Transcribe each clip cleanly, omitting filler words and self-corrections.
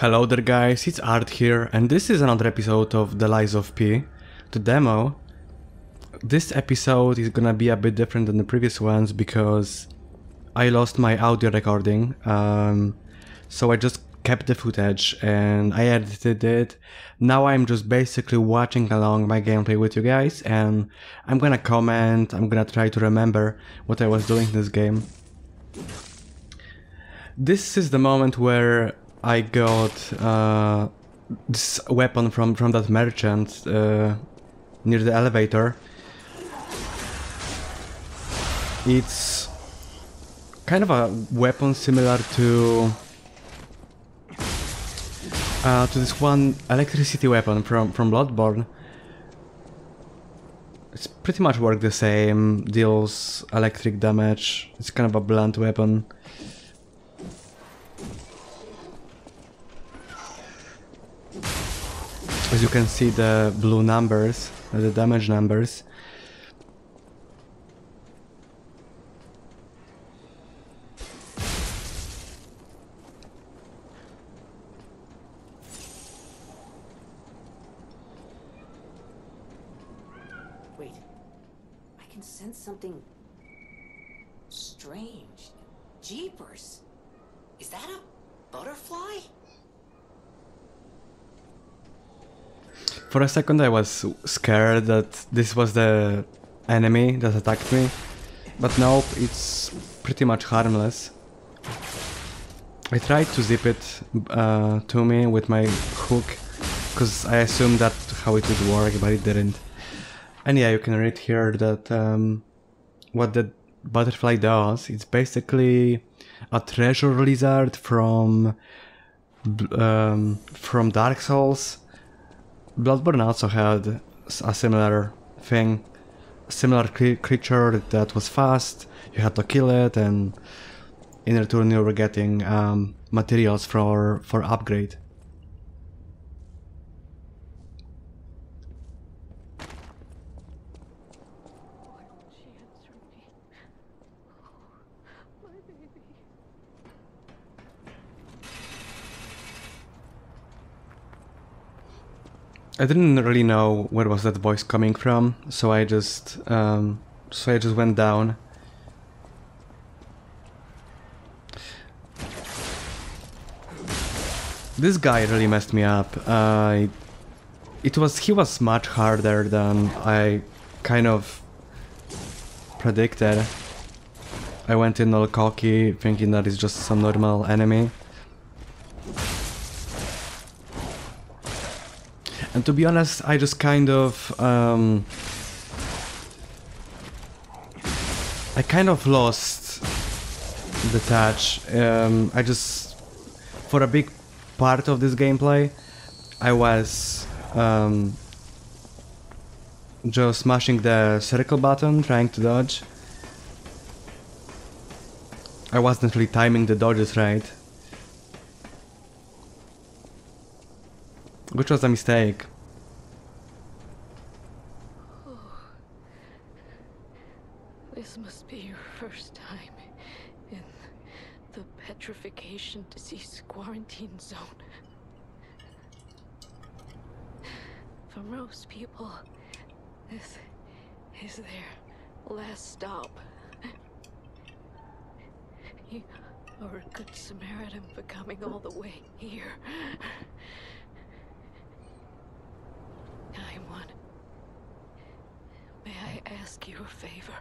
Hello there guys, it's Art here, and this is another episode of The Lies of P, the demo. This episode is gonna be a bit different than the previous ones because I lost my audio recording, so I just kept the footage and I edited it. Now I'm just basically watching along my gameplay with you guys, and I'm gonna comment, I'm gonna try to remember what I was doing in this game. This is the moment where I got this weapon from that merchant near the elevator. It's kind of a weapon similar to this one electricity weapon from Bloodborne. It's pretty much work the same, deals electric damage. It's kind of a blunt weapon. As you can see, the blue numbers, the damage numbers. Wait, I can sense something strange. Jeepers! Is that a butterfly? For a second I was scared that this was the enemy that attacked me, but nope, it's pretty much harmless. I tried to zip it to me with my hook, because I assumed that's how it would work, but it didn't. And yeah, you can read here that what the butterfly does, it's basically a treasure lizard from Dark Souls. Bloodborne also had a similar thing, a similar creature that was fast. You had to kill it, and in return you were getting materials for upgrade. I didn't really know where was that voice coming from, so I just went down. This guy really messed me up. He was much harder than I kind of predicted. I went in all cocky, thinking that it's just some normal enemy. And to be honest, I just kind of lost the touch. I just, for a big part of this gameplay, I was just mashing the circle button, trying to dodge. I wasn't really timing the dodges right, which was a mistake. Oh, this must be your first time in the petrification disease quarantine zone. For most people, this is their last stop. You are a good Samaritan for coming all the way here. I'm one. May I ask you a favor?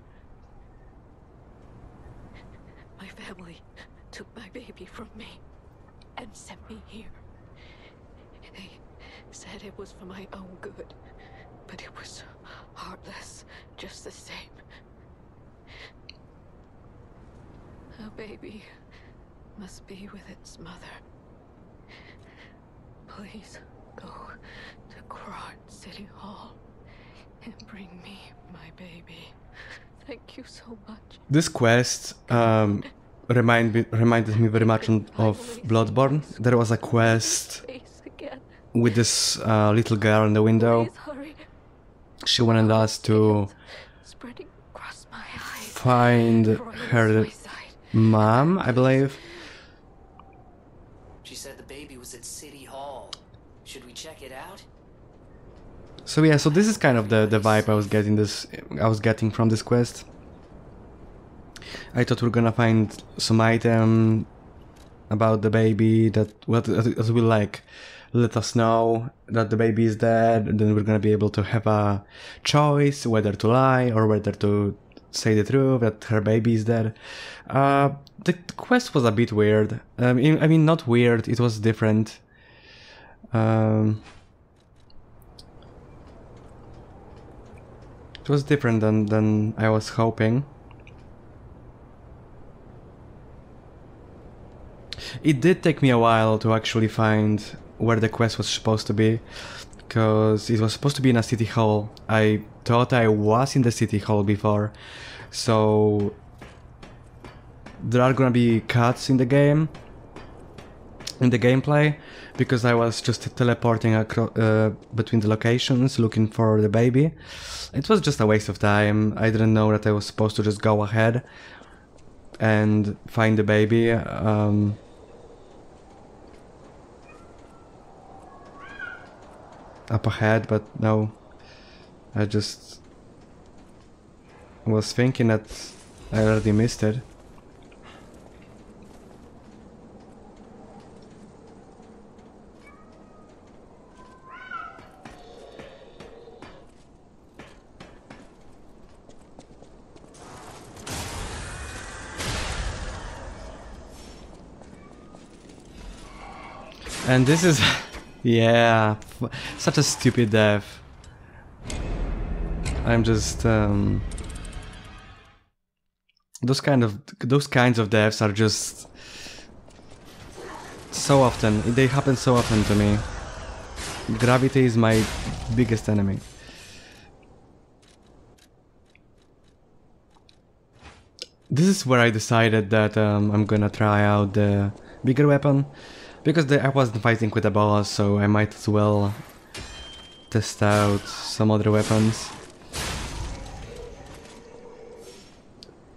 My family took my baby from me and sent me here. They said it was for my own good, but it was heartless just the same. A baby must be with its mother. Please go to Krat City Hall and bring me my baby. Thank you so much. This quest reminded me very much of Bloodborne. There was a quest with this little girl in the window. She wanted us to find her mom, I believe. She said the baby was at sea. City Hall. Should we check it out? So yeah, so this is kind of the vibe I was getting from this quest. I thought we're gonna find some item about the baby that will like let us know that the baby is dead, and then we're gonna be able to have a choice whether to lie or whether to say the truth that her baby is dead. The quest was a bit weird. I mean, not weird. It was different. It was different than I was hoping. It did take me a while to actually find where the quest was supposed to be, because it was supposed to be in a city hall. I thought I was in the city hall before, so there are gonna be cuts in the game, in the gameplay, because I was just teleporting between the locations looking for the baby. It was just a waste of time. I didn't know that I was supposed to just go ahead and find the baby. Up ahead, but no, I just was thinking that I already missed it. And this is yeah, such a stupid death. I'm just those kinds of deaths are just so often. They happen so often to me. Gravity is my biggest enemy. This is where I decided that I'm gonna try out the bigger weapon. Because I wasn't fighting with a boss, so I might as well test out some other weapons.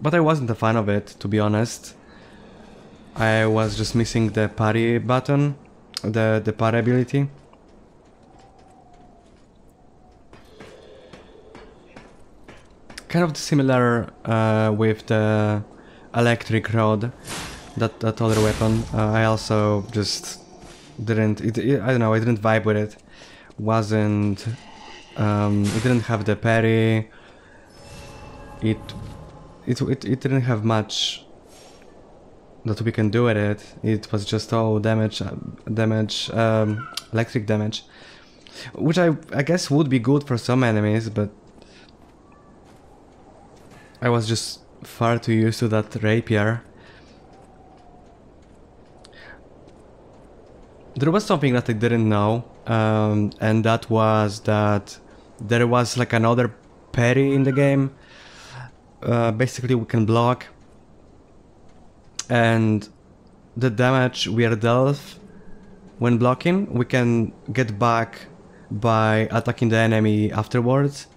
But I wasn't a fan of it, to be honest. I was just missing the parry button, the parry ability. Kind of similar with the electric rod. That other weapon, I also just didn't. I don't know. I didn't vibe with it. Wasn't. It didn't have the parry. It didn't have much that we can do with it. It was just damage, electric damage, which I guess would be good for some enemies, but I was just far too used to that rapier. There was something that I didn't know, and that was that there was like another parry in the game. Basically we can block, and the damage we are dealt when blocking, we can get back by attacking the enemy afterwards.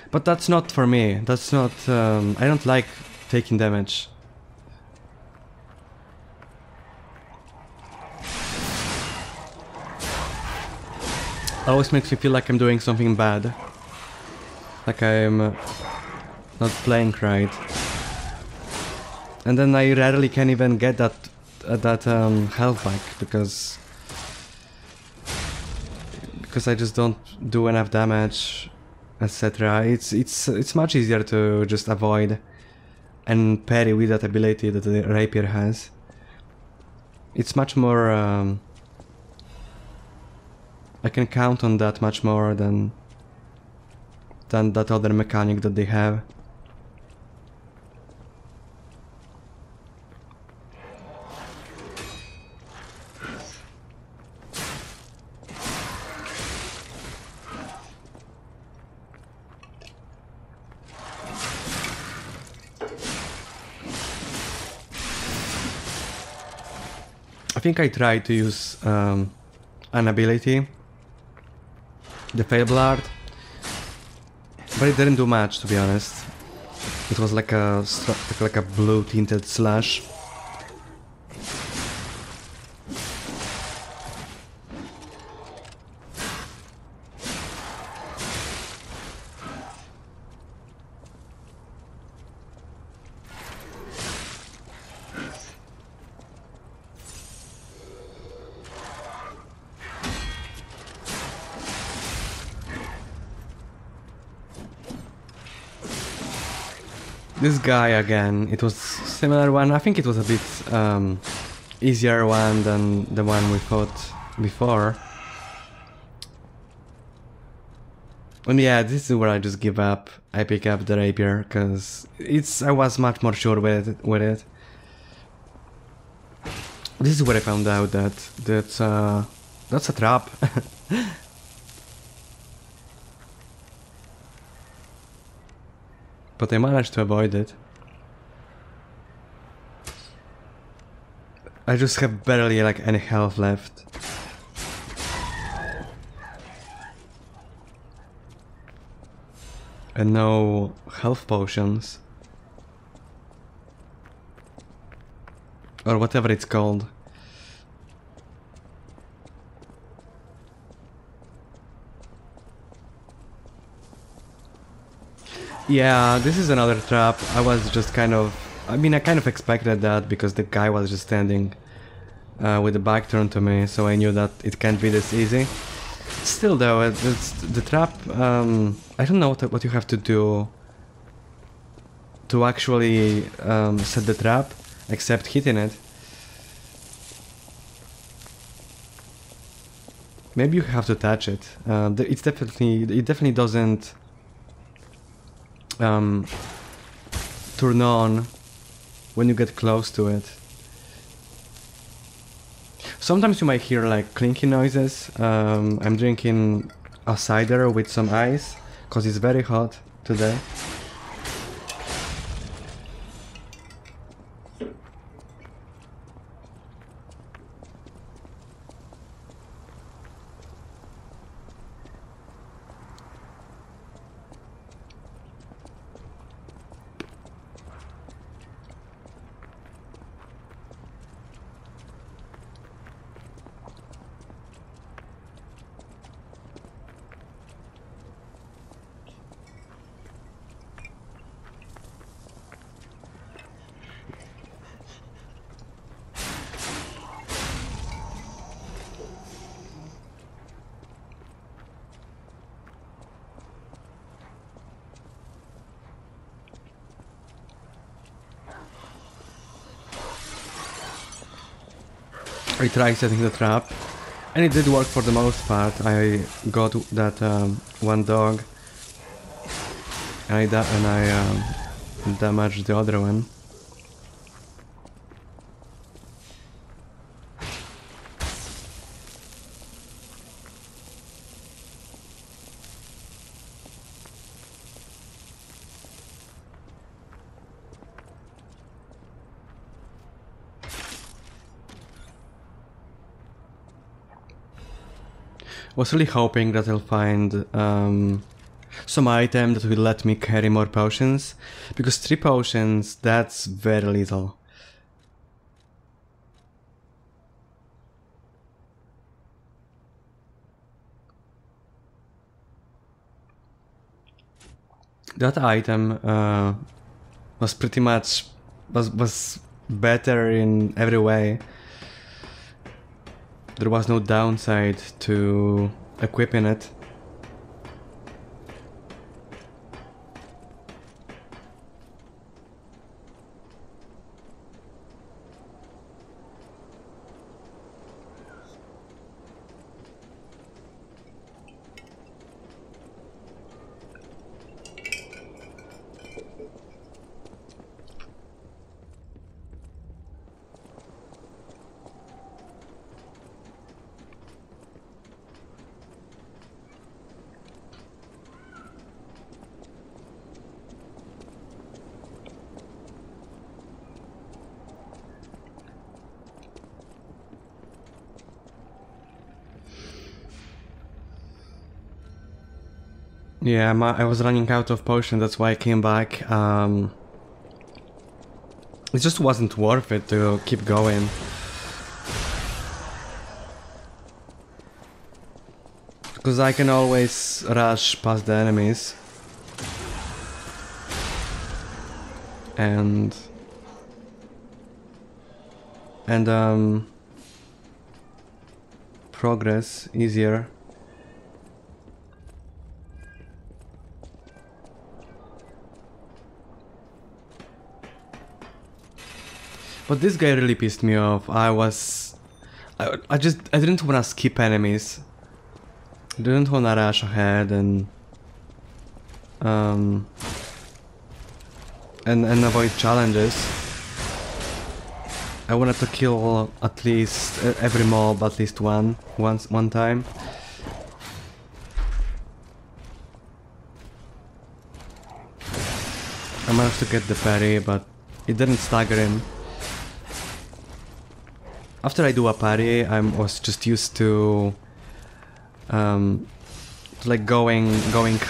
But that's not for me. That's not... I don't like taking damage. Always makes me feel like I'm doing something bad. Like I'm not playing right. And then I rarely can even get that health back because I just don't do enough damage, etc. It's much easier to just avoid and parry with that ability that the rapier has. It's much more I can count on that much more than that other mechanic that they have. I think I tried to use an ability, the Fable Art, but it didn't do much, to be honest. It was like a blue tinted slash. This guy again, it was similar one. I think it was a bit easier one than the one we fought before. And yeah, this is where I just give up. I pick up the rapier because I was much more sure with it. This is where I found out that that's a trap. But I managed to avoid it. I just have barely like any health left. And no health potions. Or whatever it's called. Yeah, this is another trap. I was just kind of... I mean, I kind of expected that because the guy was just standing with the back turned to me, so I knew that it can't be this easy. Still though, it's the trap... I don't know what you have to do to actually set the trap, except hitting it. Maybe you have to touch it. It definitely doesn't turn on when you get close to it. Sometimes you might hear like clinky noises. I'm drinking a cider with some ice because it's very hot today. I tried setting the trap, and it did work for the most part. I got that one dog, and I damaged the other one. Was really hoping that I'll find some item that will let me carry more potions, because 3 potions, that's very little. That item was pretty much was better in every way. There was no downside to equipping it. Yeah, I was running out of potion, that's why I came back. It just wasn't worth it to keep going. Because I can always rush past the enemies. And progress easier. But this guy really pissed me off. I didn't wanna skip enemies. Didn't wanna rush ahead and avoid challenges. I wanted to kill at least every mob at least one time. I managed to get the parry, but it didn't stagger him. After I do a parry, I was just used to like going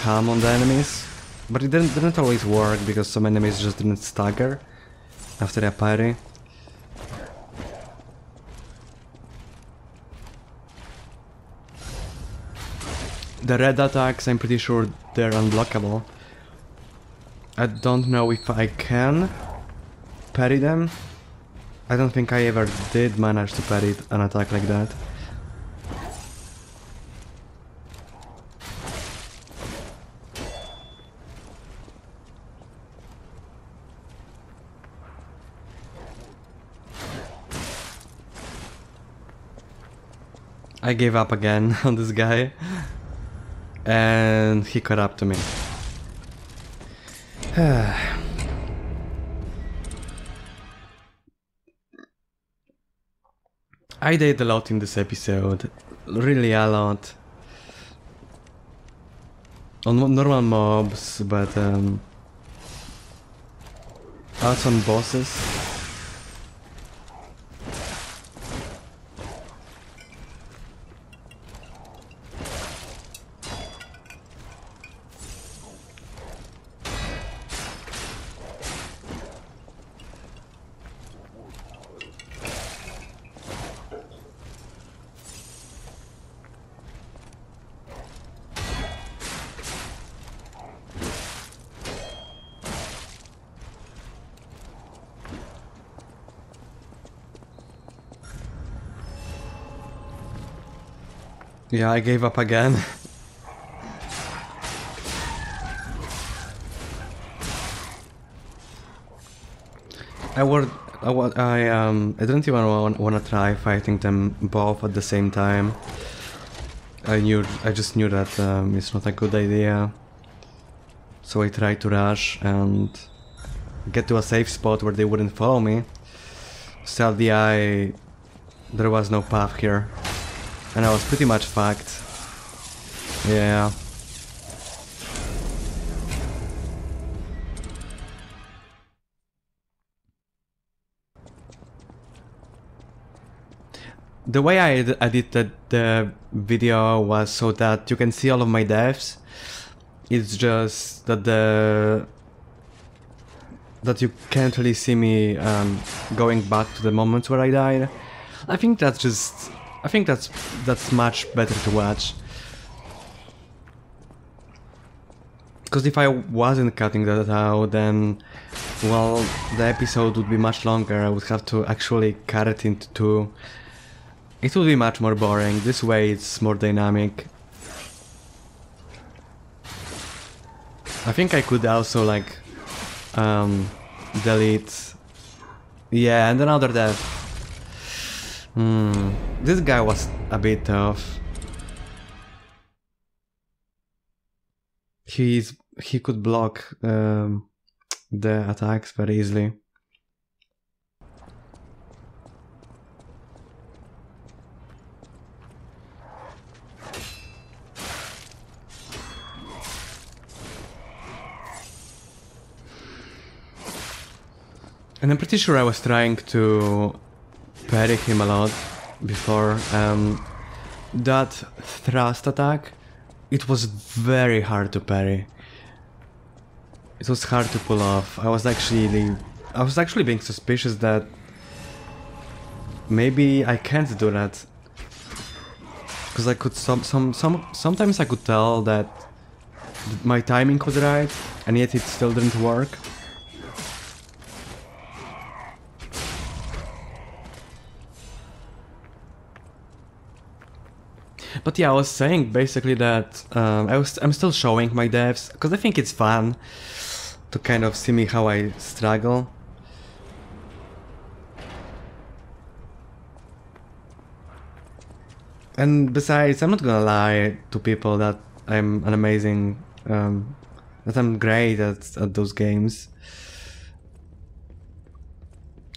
ham on the enemies, but it didn't always work because some enemies just didn't stagger after a parry. The red attacks, I'm pretty sure they're unblockable. I don't know if I can parry them. I don't think I ever did manage to parry an attack like that. I gave up again on this guy, and he caught up to me. I did a lot in this episode, really a lot. On normal mobs, but also on bosses. Yeah, I gave up again. I didn't even wanna try fighting them both at the same time. I just knew that it's not a good idea. So I tried to rush and get to a safe spot where they wouldn't follow me. Sadly, there was no path here. And I was pretty much fucked. Yeah. The way I edited the video was so that you can see all of my deaths. It's just that that you can't really see me going back to the moments where I died. I think that's much better to watch. Because if I wasn't cutting that out, then, well, the episode would be much longer. I would have to actually cut it into two. It would be much more boring. This way it's more dynamic. I think I could also, like, delete... Yeah, and another death. This guy was a bit tough. He could block the attacks very easily. And I'm pretty sure I was trying to parry him a lot before. That thrust attack, it was very hard to parry. It was hard to pull off. I was actually being suspicious that maybe I can't do that, because I could sometimes I could tell that my timing was right, and yet it still didn't work. But yeah, I was saying basically that I'm still showing my deaths because I think it's fun to kind of see me how I struggle. And besides, I'm not gonna lie to people that I'm an amazing, that I'm great at those games.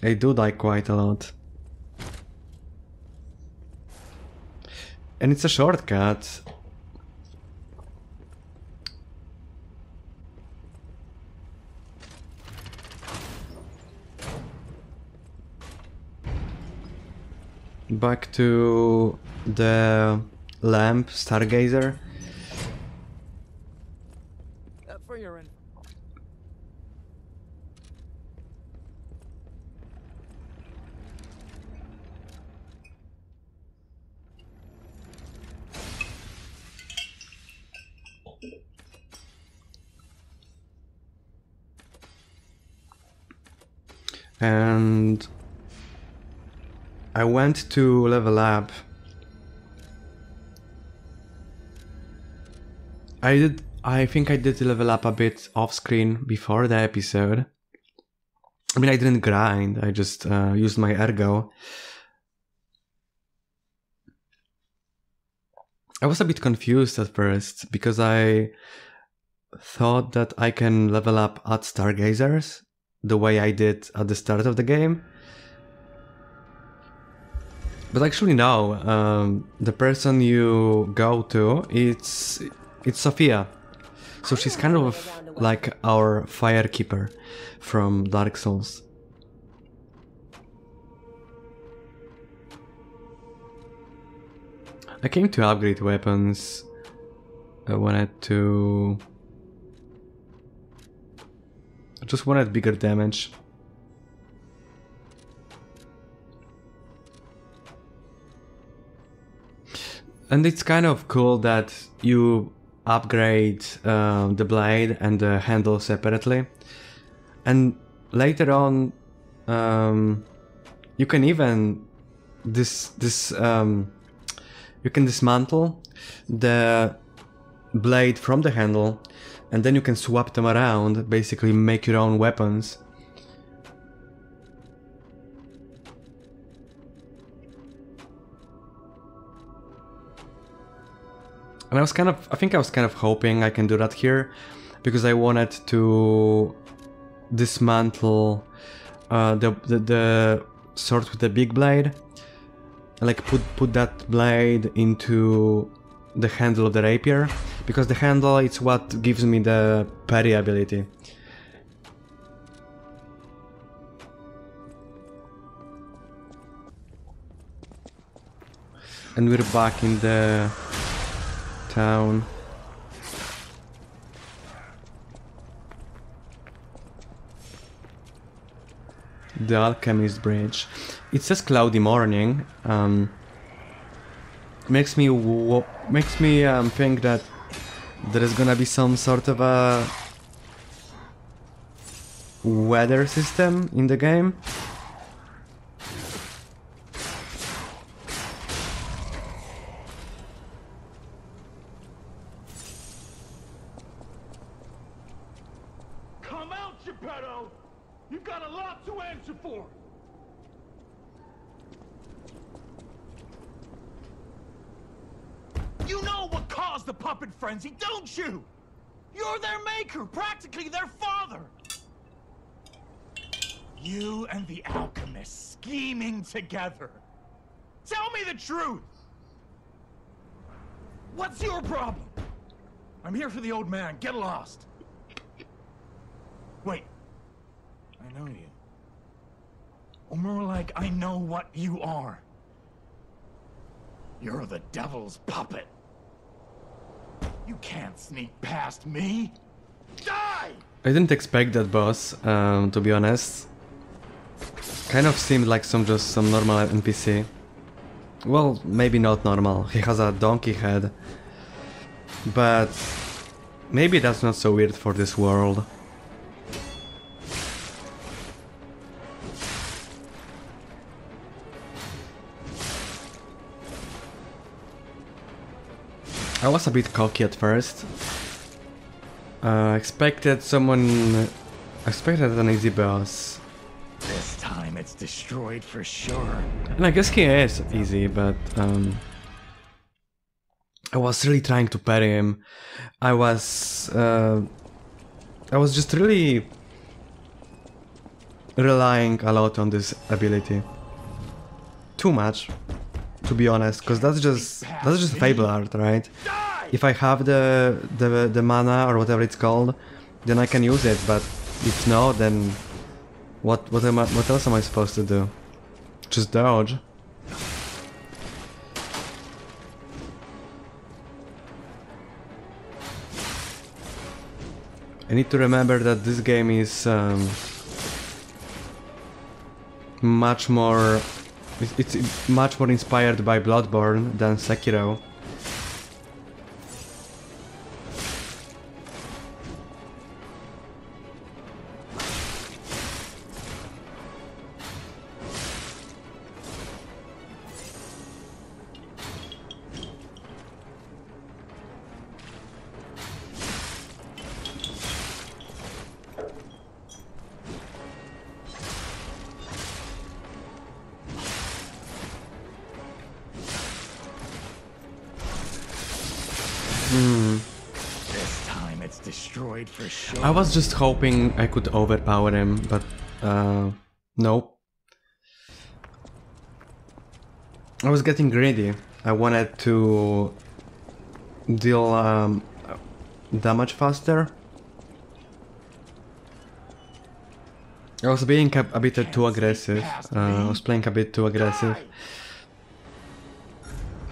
I do die quite a lot. And it's a shortcut. Back to the lamp, stargazer. For your info. And I went to level up. I think I did level up a bit off screen before the episode. I mean, I didn't grind, I just used my ergo. I was a bit confused at first because I thought that I can level up at stargazers the way I did at the start of the game. But actually no, the person you go to, it's Sophia. So she's kind of like our firekeeper from Dark Souls. I came to upgrade weapons. I just wanted bigger damage. And it's kind of cool that you upgrade the blade and the handle separately. And later on, you can even you can dismantle the blade from the handle, and then you can swap them around, basically make your own weapons. And I think I was kind of hoping I can do that here, because I wanted to dismantle the sword with the big blade, and like put that blade into the handle of the rapier, because the handle it's what gives me the parry ability. And we're back in the town. The Alchemist Bridge. It says cloudy morning. Makes me think that there is gonna be some sort of a weather system in the game. Come out, Geppetto! You've got a lot to answer for! You know what caused the puppet frenzy, don't you? You're their maker, practically their father! You and the alchemist scheming together. Tell me the truth! What's your problem? I'm here for the old man, get lost. Wait, I know you. Or more like, I know what you are. You're the devil's puppet. You can't sneak past me. Die! I didn't expect that boss, to be honest. Kind of seemed like some normal NPC. Well, maybe not normal. He has a donkey head. But maybe that's not so weird for this world. I was a bit cocky at first. Expected an easy boss. This time it's destroyed for sure. And I guess he is easy, but I was really trying to parry him. I was just really relying a lot on this ability. Too much, to be honest, because that's just Fable art, right? If I have the mana or whatever it's called, then I can use it. But if no, then what else am I supposed to do? Just dodge. I need to remember that this game is much more. It's much more inspired by Bloodborne than Sekiro. This time it's destroyed for sure. I was just hoping I could overpower him, but nope. I was getting greedy. I wanted to deal damage faster. I was being a bit too aggressive. I was playing a bit too aggressive.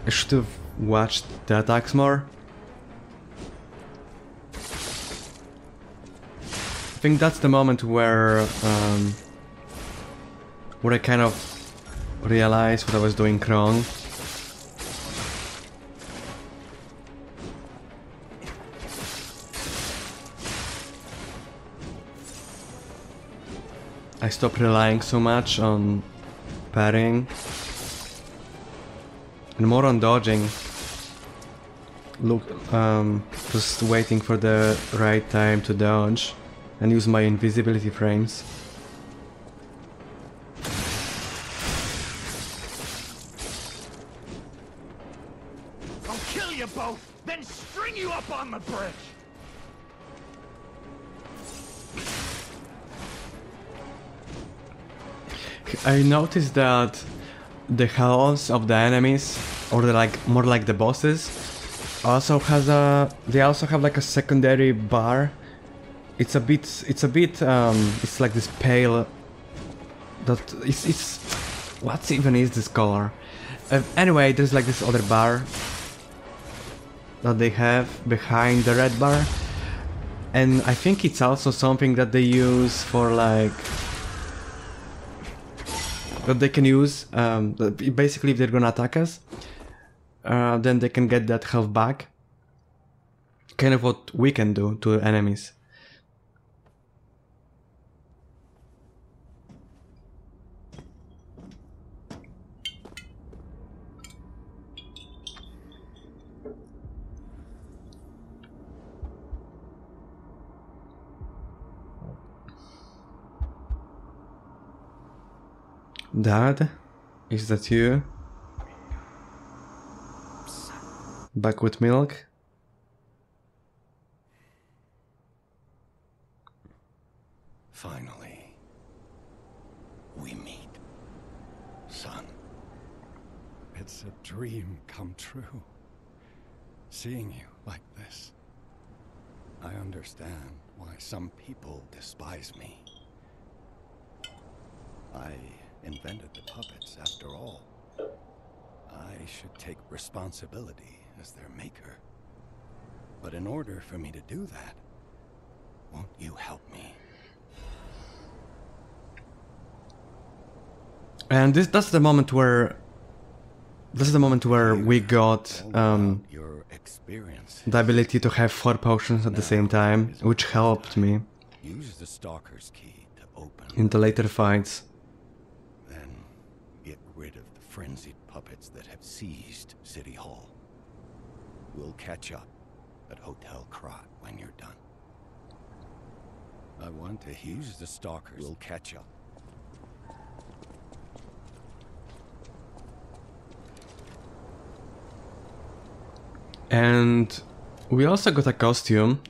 I should have watched the attacks more. I think that's the moment where I kind of realized what I was doing wrong. I stopped relying so much on parrying and more on dodging. Look, just waiting for the right time to dodge and use my invisibility frames. I'll kill you both, then string you up on the bridge. I noticed that the health of the enemies, or more like the bosses, also they also have like a secondary bar. It's like this pale. It's what even is this color? Anyway, there's like this other bar that they have behind the red bar, and I think it's also something that they use for like. That they can use, basically if they're gonna attack us, then they can get that health back. Kind of what we can do to enemies. Dad, is that you? Back with milk? Finally, we meet, son. It's a dream come true. Seeing you like this. I understand why some people despise me. I invented the puppets, after all. I should take responsibility as their maker. But in order for me to do that, won't you help me? And that's the moment where we got your experience. the ability to have 4 potions at the same time, which helped me Use the Stalker's key to open. in the later fights. Then get rid of the frenzied puppets that have seized City Hall. We'll catch up at Hotel Krat when you're done. I want to use the Stalkers. We'll catch up. And we also got a costume.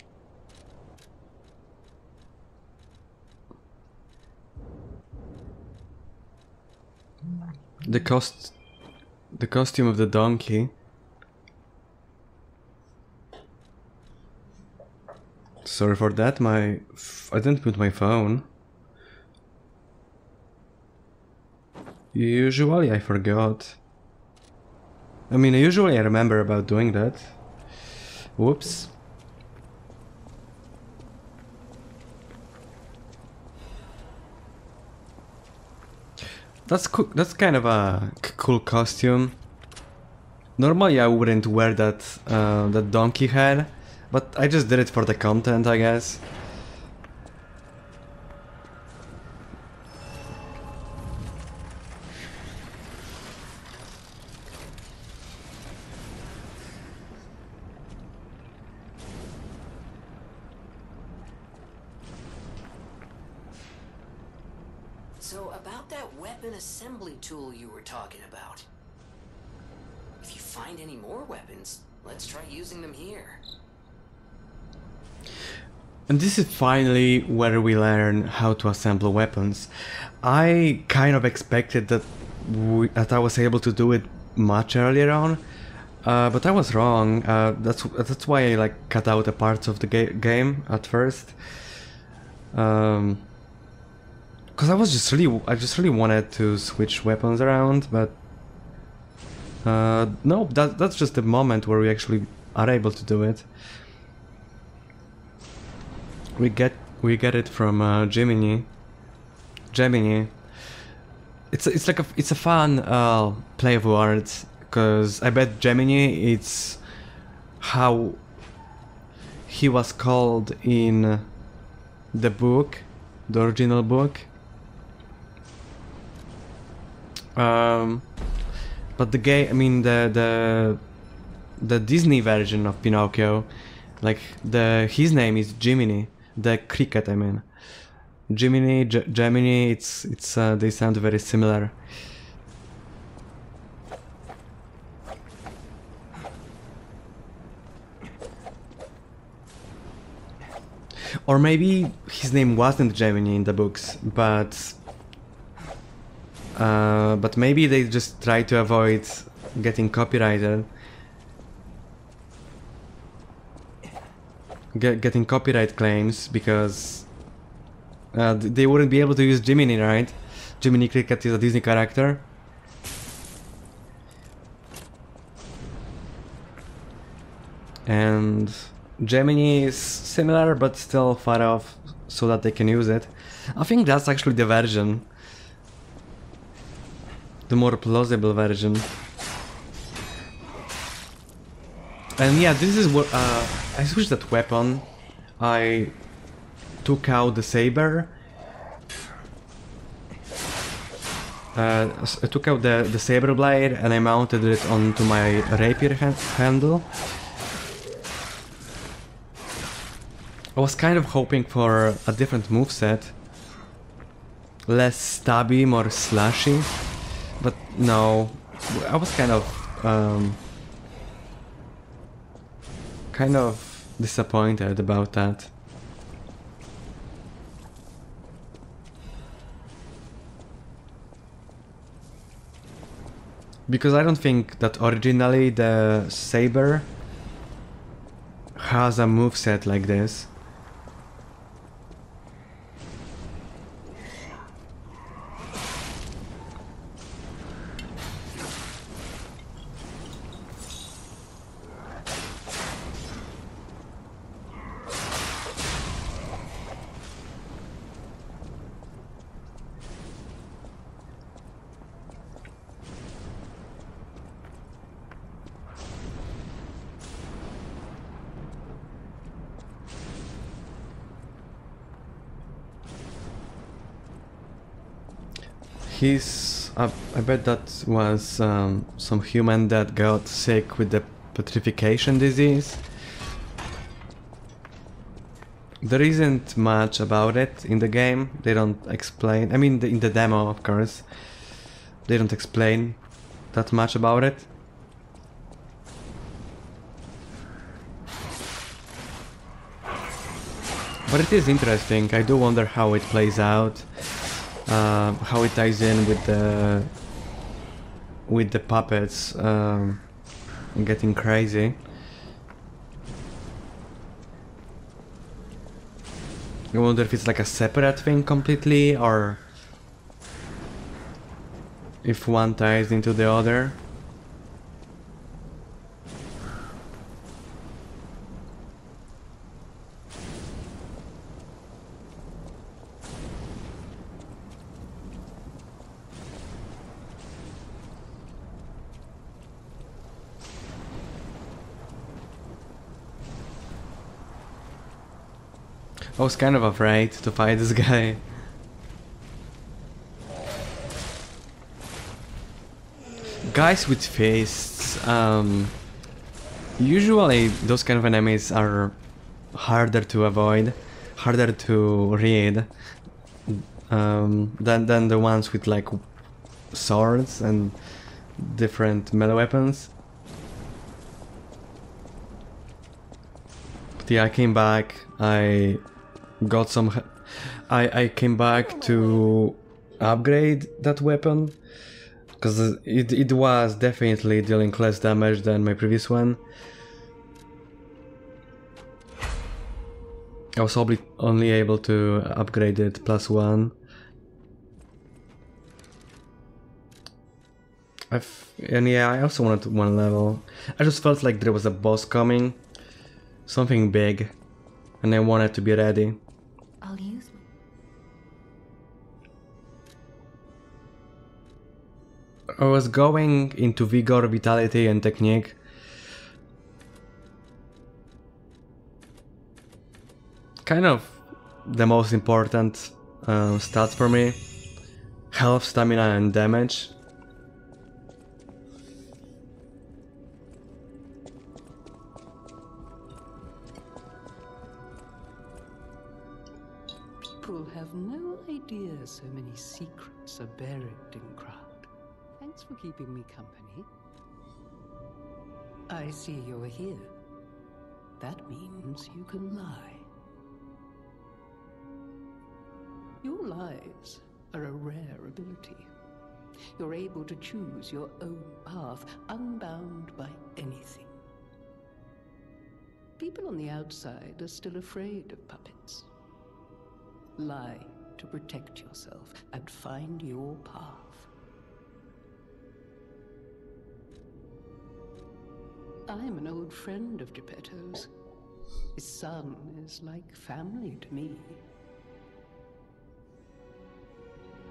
The costume of the donkey. Sorry for that, I didn't put my phone. Usually I forgot. I mean, usually I remember about doing that. Whoops. That's cool. That's kind of a cool costume. Normally I wouldn't wear that that donkey head, but I just did it for the content, I guess. So, about that weapon assembly tool you were talking about. If you find any more weapons, let's try using them here. And this is finally where we learn how to assemble weapons. I kind of expected that that I was able to do it much earlier on, but I was wrong. That's why I like cut out the parts of the game at first. Because I just really wanted to switch weapons around, but no, that's just the moment where we actually are able to do it. We get it from Gemini. It's like it's a fun play of words, because I bet Gemini it's how he was called in the book, the original book. But the game, I mean the Disney version of Pinocchio, like his name is Jiminy, the cricket. I mean, Jiminy, Gemini. It's they sound very similar. Or maybe his name wasn't Gemini in the books, but maybe they just try to avoid getting copyrighted. Getting copyright claims, because they wouldn't be able to use Jiminy, right? Jiminy Cricket is a Disney character. And Gemini is similar but still far off, so that they can use it. I think that's actually the version. The more plausible version. And yeah, this is what I switched that weapon. I took out the saber. I took out the saber blade and I mounted it onto my rapier handle. I was kind of hoping for a different moveset. Less stabby, more slashy. But no, I was kind of disappointed about that. Because I don't think that originally the saber has a moveset like this. I bet that was some human that got sick with the petrification disease. There isn't much about it in the game. They don't explain. I mean, in the demo, of course, they don't explain that much about it. But it is interesting. I do wonder how it plays out, how it ties in with the puppets getting crazy. I wonder if it's like a separate thing completely, or if one ties into the other. I was kind of afraid to fight this guy. Guys with fists, usually those kind of enemies are harder to avoid, harder to read than the ones with like swords and different melee weapons. But yeah, I came back, I got some... I came back to upgrade that weapon, because it was definitely dealing less damage than my previous one. I was only able to upgrade it +1. And yeah, I also wanted 1 level. I just felt like there was a boss coming, something big, and I wanted to be ready. I'll use them. I was going into vigor, vitality and technique. Kind of the most important stats for me. Health, stamina and damage. People have no idea so many secrets are buried in crowd. Thanks for keeping me company. I see you're here. That means you can lie. Your lies are a rare ability. You're able to choose your own path, unbound by anything. People on the outside are still afraid of puppets. Lie to protect yourself and find your path. I'm an old friend of Geppetto's. His son is like family to me.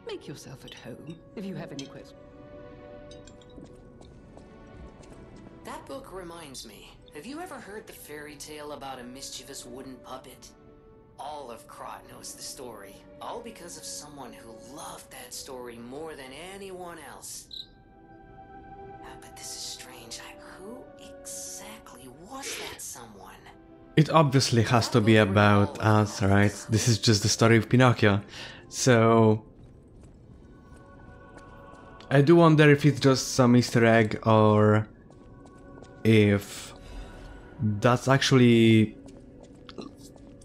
Make yourself at home if you have any questions. That book reminds me. Have you ever heard the fairy tale about a mischievous wooden puppet? All of Krot knows the story, all because of someone who loved that story more than anyone else. But this is strange. Who exactly was that someone? It obviously has to be about us, right? This is just the story of Pinocchio. So I do wonder if it's just some Easter egg, or if that's actually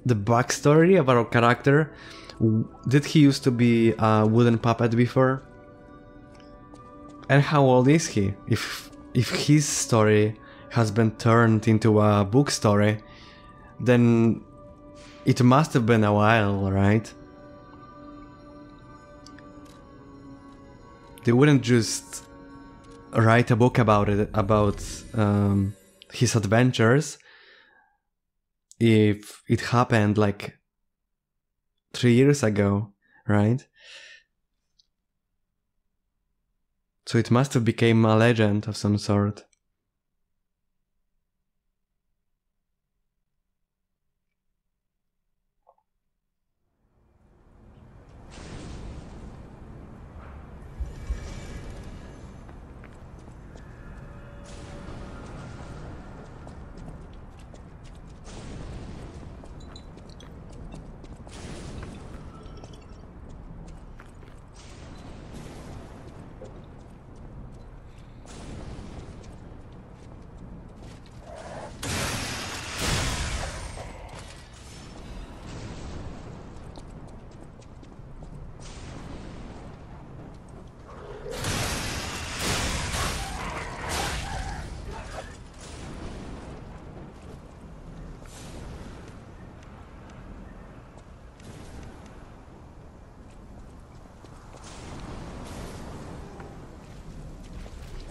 the backstory of our character. Did he used to be a wooden puppet before? And how old is he? If his story has been turned into a book story, then it must have been a while, right? They wouldn't just write a book about it, about his adventures, if it happened like 3 years ago, right? So it must have become a legend of some sort.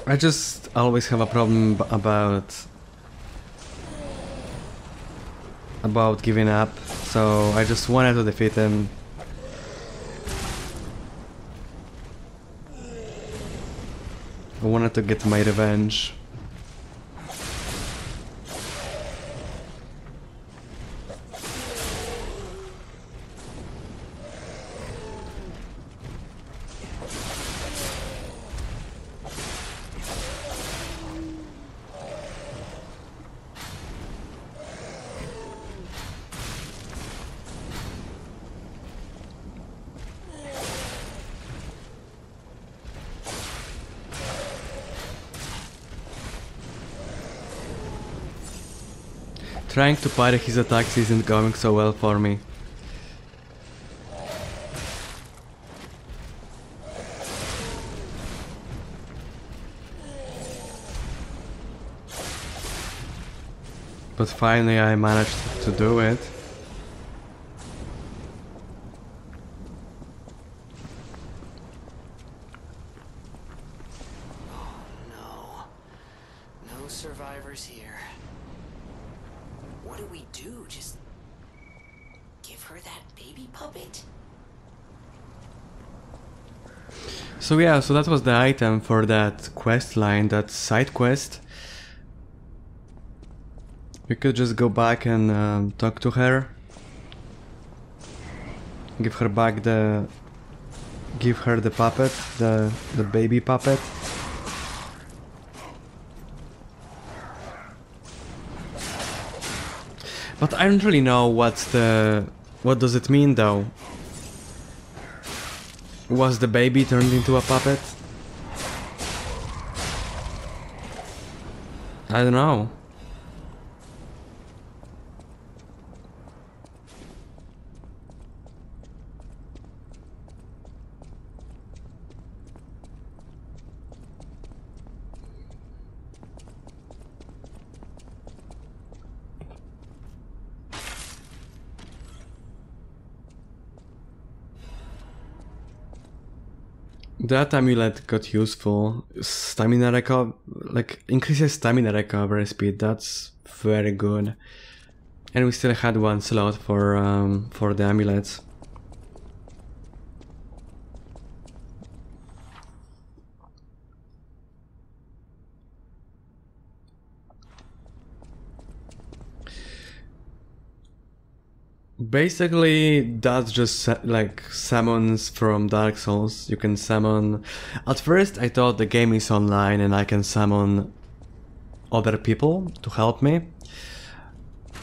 I just always have a problem about giving up, so I just wanted to defeat him. I wanted to get my revenge. Trying to parry his attacks isn't going so well for me. But finally I managed to do it. No. No survivors here. What do we do? Just give her that baby puppet? So yeah, so that was the item for that quest line, that side quest. We could just go back and talk to her. Give her back the... Give her the puppet, the baby puppet. But I don't really know what does it mean though? Was the baby turned into a puppet? I don't know. That amulet got useful. Stamina like increases stamina recovery speed. That's very good. And we still had one slot for the amulets. Basically, that's just like summons from Dark Souls. You can summon... At first I thought the game is online and I can summon other people to help me.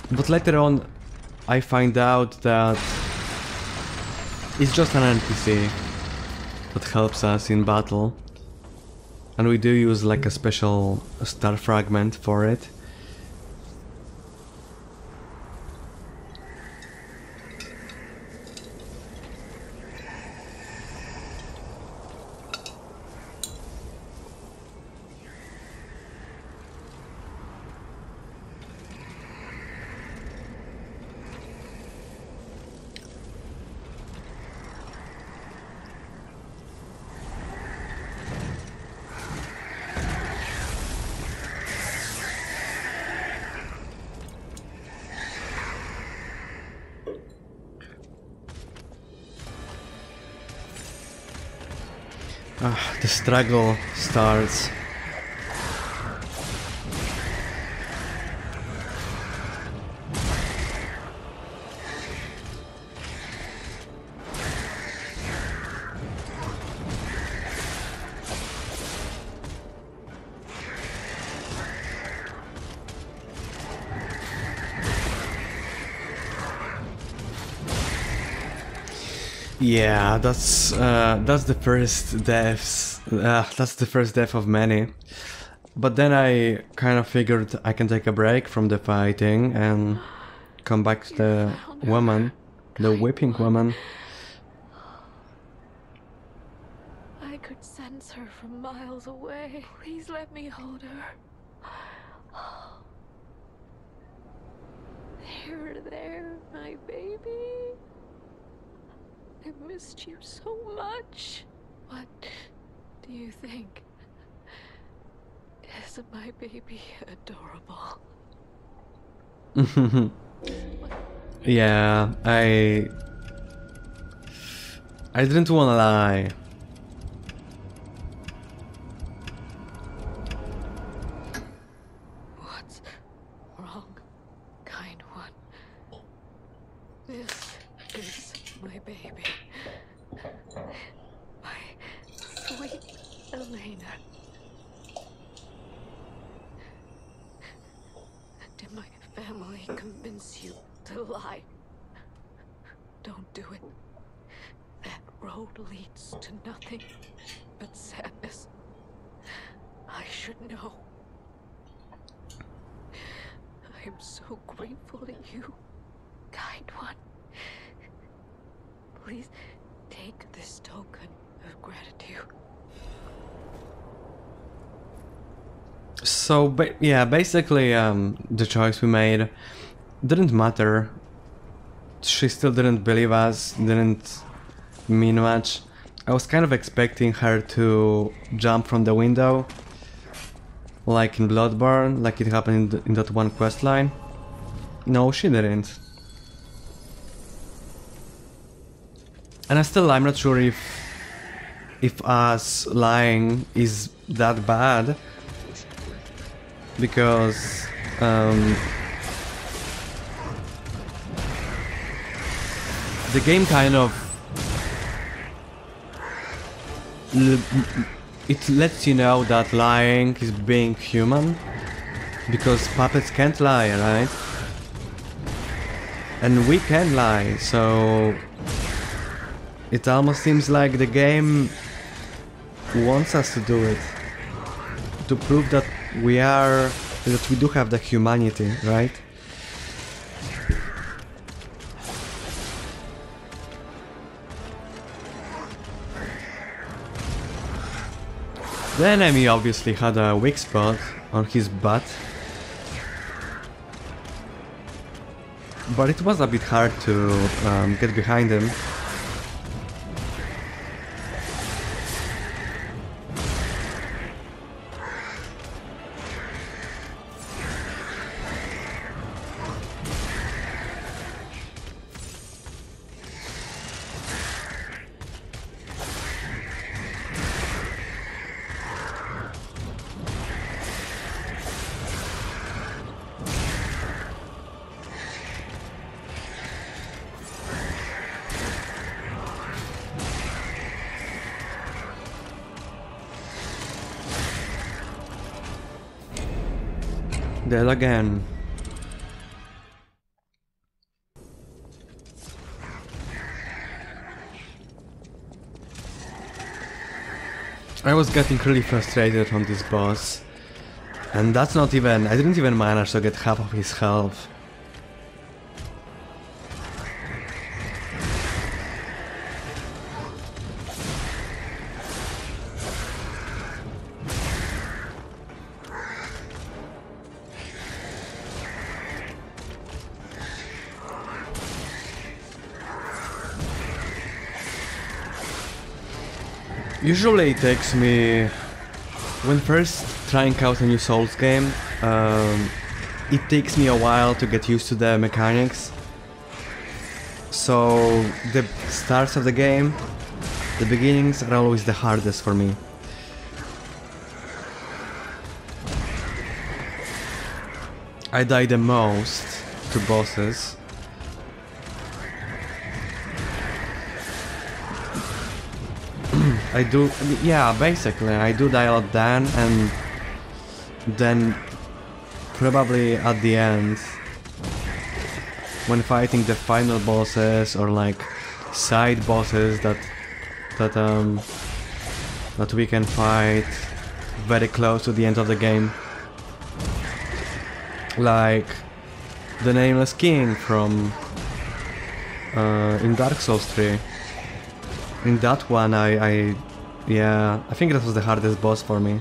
But later on I find out that it's just an NPC that helps us in battle. And we do use like a special star fragment for it. The struggle starts. Yeah, that's the first deaths. That's the first death of many. But then I kind of figured I can take a break from the fighting and come back to the woman, the whipping woman. I could sense her from miles away. Please let me hold her. There, my baby. I missed you so much. What do you think? Is my baby adorable? Yeah, I didn't wanna lie. What's wrong, kind one? This is my baby. My sweet Elena. Did my family convince you to lie? Don't do it. That road leads to nothing but sadness. I should know. I am so grateful to you, kind one. Please take this token of gratitude. So, yeah, basically, the choice we made didn't matter. She still didn't believe us, didn't mean much. I was kind of expecting her to jump from the window, like in Bloodborne, like it happened in that one quest line. No, she didn't. And I'm not sure if us lying is that bad, because the game kind of it lets you know that lying is being human, because puppets can't lie, right? And we can lie, so it almost seems like the game wants us to do it, to prove that we do have the humanity, right? The enemy obviously had a weak spot on his butt, but it was a bit hard to get behind him. Dead again. I was getting really frustrated on this boss, and I didn't even manage to get half of his health. Usually it takes me, when first trying out a new Souls game, it takes me a while to get used to the mechanics. So the starts of the game, the beginnings are always the hardest for me. I die the most to bosses. Basically, I do die a lot then, and then probably at the end, when fighting the final bosses or like side bosses that we can fight very close to the end of the game, like the Nameless King from in Dark Souls 3. In that one, I think that was the hardest boss for me.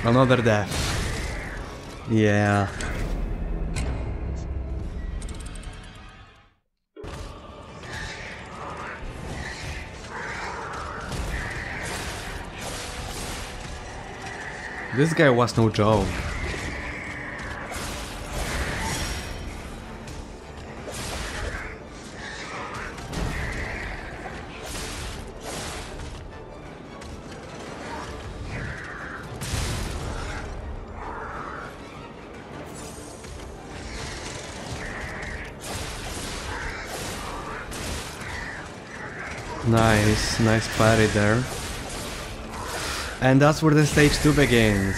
Another death. Yeah. This guy was no joke. Nice parry there. And that's where the stage 2 begins.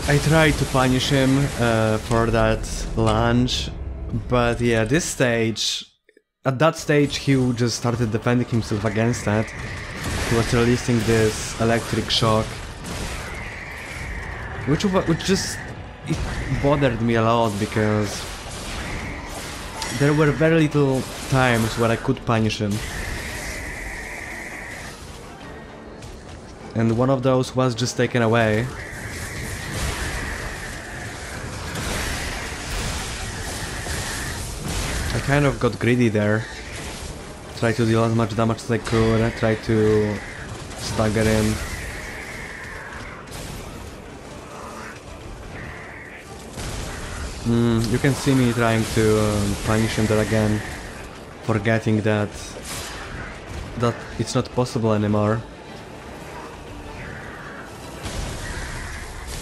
I tried to punish him for that lunge, but yeah, this stage, at that stage he just started defending himself against that. He was releasing this electric shock, which just it bothered me a lot because there were very little times where I could punish him. And one of those was just taken away. I kind of got greedy there. Tried to deal as much damage as I could, I tried to stagger him. You can see me trying to punish him there again, forgetting that it's not possible anymore.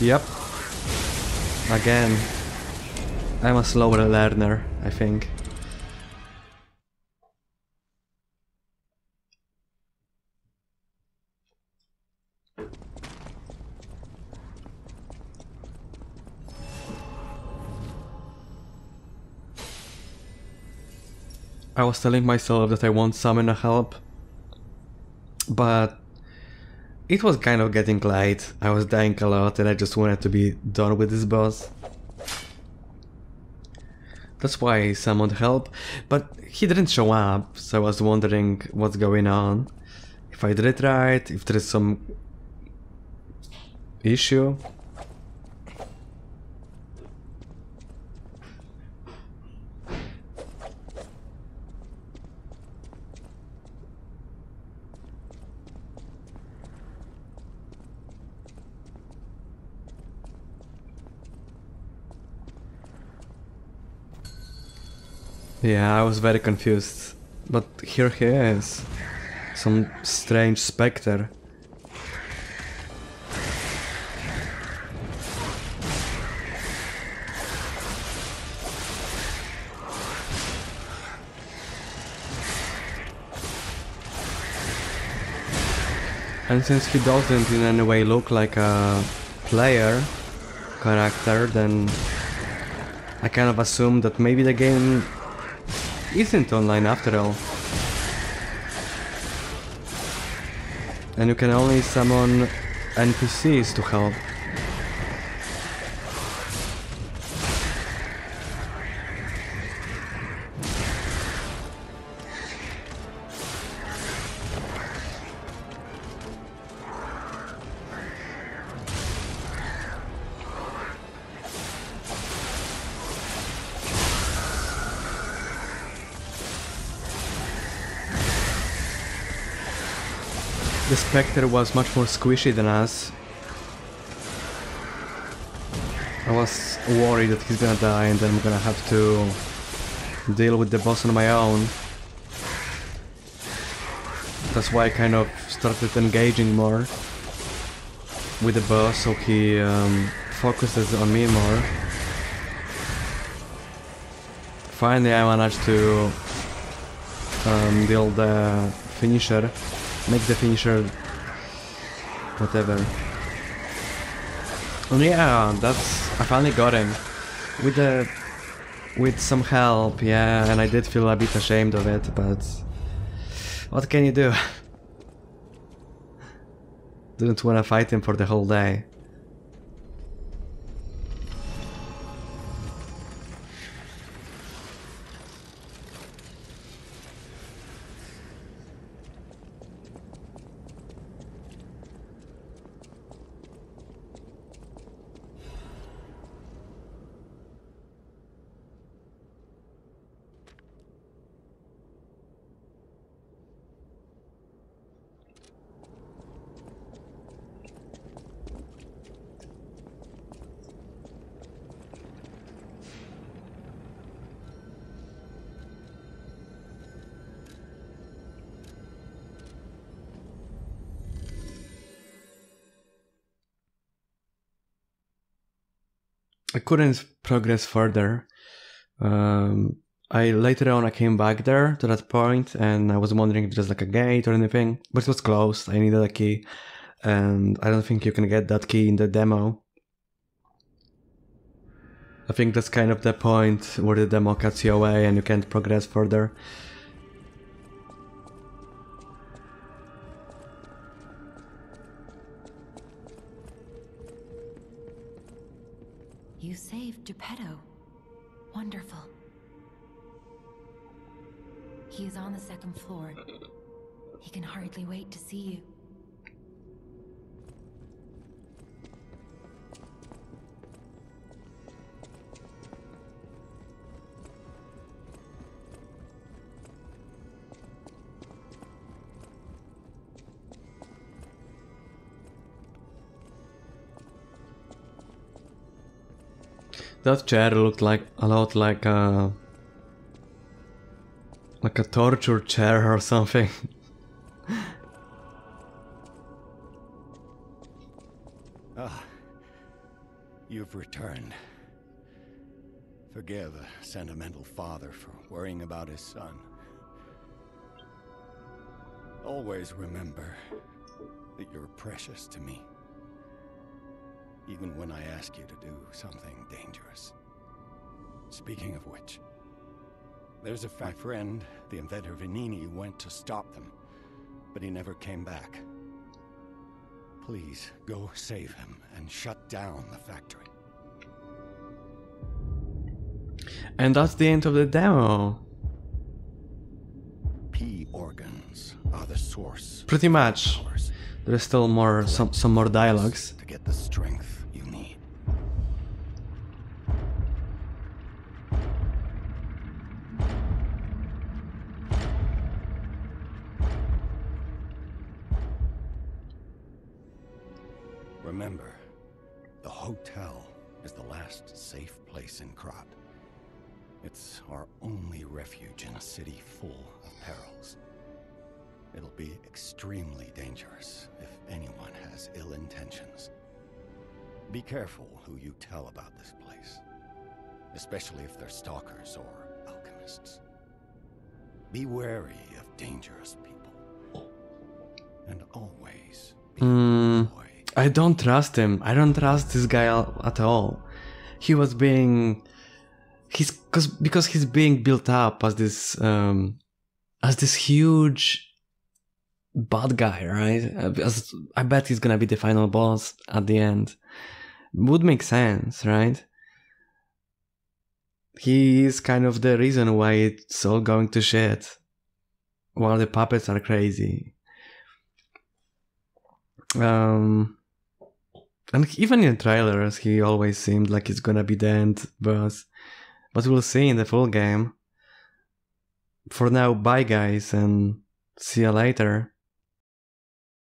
Yep. Again. I'm a slower learner, I think. I was telling myself that I won't summon a help, but it was kind of getting late. I was dying a lot and I just wanted to be done with this boss. That's why I summoned help, but he didn't show up, so I was wondering what's going on. If I did it right, if there is some issue. Yeah, I was very confused, but here he is. Some strange specter. And since he doesn't in any way look like a player character, then I kind of assumed that maybe the game isn't online after all. And you can only summon NPCs to help. The Spectre was much more squishy than us. I was worried that he's gonna die and then I'm gonna have to deal with the boss on my own. That's why I kind of started engaging more with the boss, so he focuses on me more. Finally I managed to deal the finisher. Make the finisher whatever. And yeah, I finally got him with some help, yeah, and I did feel a bit ashamed of it, but what can you do? Didn't want to fight him for the whole day. I couldn't progress further. Later on I came back there to that point and I was wondering if there's like a gate or anything, but it was closed. I needed a key and I don't think you can get that key in the demo. I think that's kind of the point where the demo cuts you away and you can't progress further. You saved Geppetto. Wonderful. He is on the second floor. He can hardly wait to see you. That chair looked like a lot like a torture chair or something. Ah, you've returned. Forgive a sentimental father for worrying about his son. Always remember that you're precious to me. Even when I ask you to do something dangerous. Speaking of which, there's my friend, the inventor Venini, went to stop them, but he never came back. Please, go save him and shut down the factory. And that's the end of the demo. P organs are the source. Pretty much. There's still more, some more dialogues. To get the strength you need. Remember, the hotel is the last safe place in Krat. It's our only refuge in a city full of perils. It'll be extremely dangerous if anyone has ill intentions. Be careful who you tell about this place, especially if they're stalkers or alchemists. Be wary of dangerous people. And always be a boy. I don't trust him. I don't trust this guy at all. He was being... because he's being built up as this huge bad guy, right? I bet he's gonna be the final boss at the end. Would make sense, right? He is kind of the reason why it's all going to shit. While the puppets are crazy. And even in trailers, he always seemed like he's gonna be the end boss. But we'll see in the full game. For now, bye guys, and see you later.